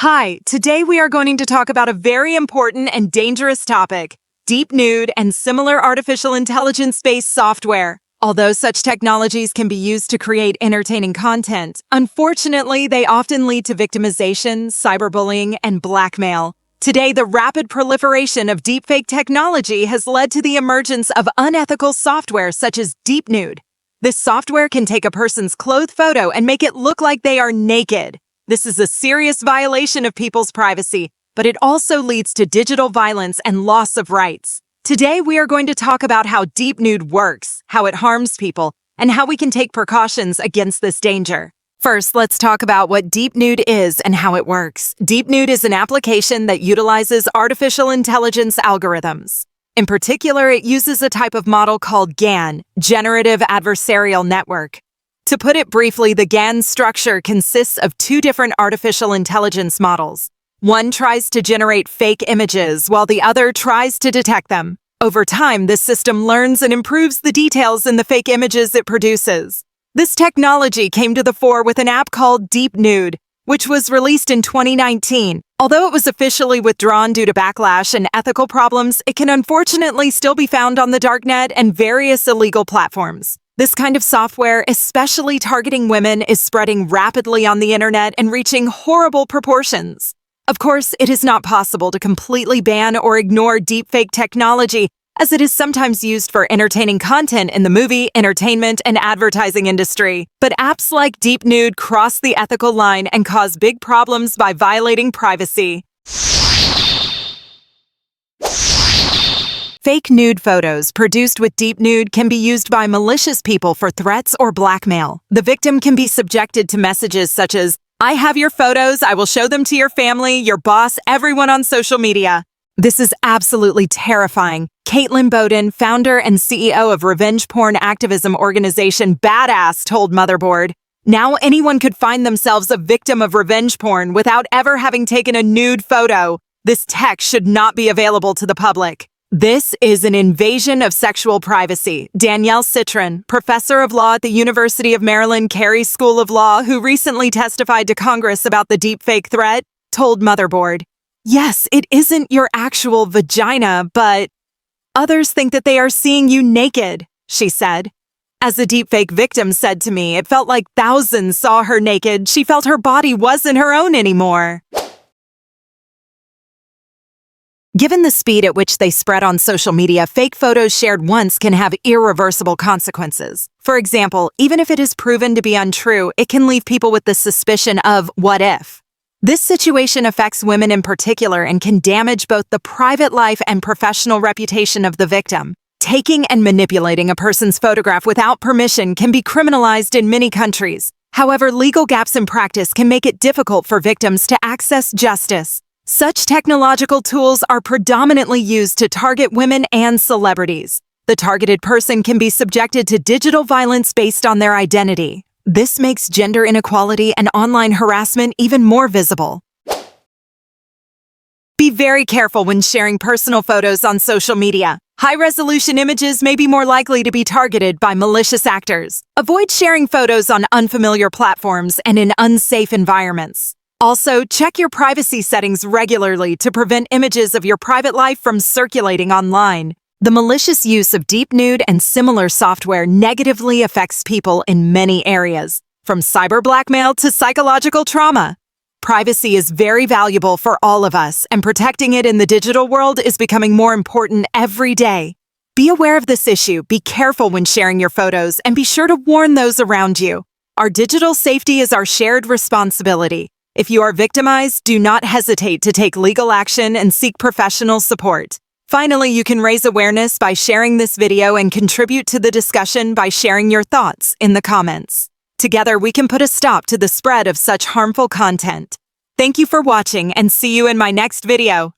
Hi, today we are going to talk about a very important and dangerous topic, DeepNude and similar artificial intelligence-based software. Although such technologies can be used to create entertaining content, unfortunately, they often lead to victimization, cyberbullying, and blackmail. Today, the rapid proliferation of deepfake technology has led to the emergence of unethical software such as DeepNude. This software can take a person's clothed photo and make it look like they are naked. This is a serious violation of people's privacy, but it also leads to digital violence and loss of rights. Today, we are going to talk about how DeepNude works, how it harms people, and how we can take precautions against this danger. First, let's talk about what DeepNude is and how it works. DeepNude is an application that utilizes artificial intelligence algorithms. In particular, it uses a type of model called GAN, Generative Adversarial Network. To put it briefly, the GAN structure consists of two different artificial intelligence models. One tries to generate fake images, while the other tries to detect them. Over time, this system learns and improves the details in the fake images it produces. This technology came to the fore with an app called DeepNude, which was released in 2019. Although it was officially withdrawn due to backlash and ethical problems, it can unfortunately still be found on the darknet and various illegal platforms. This kind of software, especially targeting women, is spreading rapidly on the internet and reaching horrible proportions. Of course, it is not possible to completely ban or ignore deepfake technology, as it is sometimes used for entertaining content in the movie, entertainment, and advertising industry. But apps like DeepNude cross the ethical line and cause big problems by violating privacy. Fake nude photos produced with DeepNude can be used by malicious people for threats or blackmail. The victim can be subjected to messages such as, "I have your photos, I will show them to your family, your boss, everyone on social media." This is absolutely terrifying. Caitlin Bowden, founder and CEO of revenge porn activism organization Badass, told Motherboard, "Now anyone could find themselves a victim of revenge porn without ever having taken a nude photo. This tech should not be available to the public." This is an invasion of sexual privacy. Danielle Citron, professor of law at the University of Maryland Carey School of Law, who recently testified to Congress about the deepfake threat, told Motherboard, "Yes, it isn't your actual vagina, but others think that they are seeing you naked," she said. As a deepfake victim said to me, "It felt like thousands saw her naked. She felt her body wasn't her own anymore." Given the speed at which they spread on social media, fake photos shared once can have irreversible consequences. For example, even if it is proven to be untrue, it can leave people with the suspicion of what if. This situation affects women in particular and can damage both the private life and professional reputation of the victim. Taking and manipulating a person's photograph without permission can be criminalized in many countries. However, legal gaps in practice can make it difficult for victims to access justice. Such technological tools are predominantly used to target women and celebrities. The targeted person can be subjected to digital violence based on their identity. This makes gender inequality and online harassment even more visible. Be very careful when sharing personal photos on social media. High-resolution images may be more likely to be targeted by malicious actors. Avoid sharing photos on unfamiliar platforms and in unsafe environments. Also, check your privacy settings regularly to prevent images of your private life from circulating online. The malicious use of DeepNude and similar software negatively affects people in many areas, from cyber blackmail to psychological trauma. Privacy is very valuable for all of us, and protecting it in the digital world is becoming more important every day. Be aware of this issue, be careful when sharing your photos, and be sure to warn those around you. Our digital safety is our shared responsibility. If you are victimized, do not hesitate to take legal action and seek professional support. Finally, you can raise awareness by sharing this video and contribute to the discussion by sharing your thoughts in the comments. Together, we can put a stop to the spread of such harmful content. Thank you for watching and see you in my next video.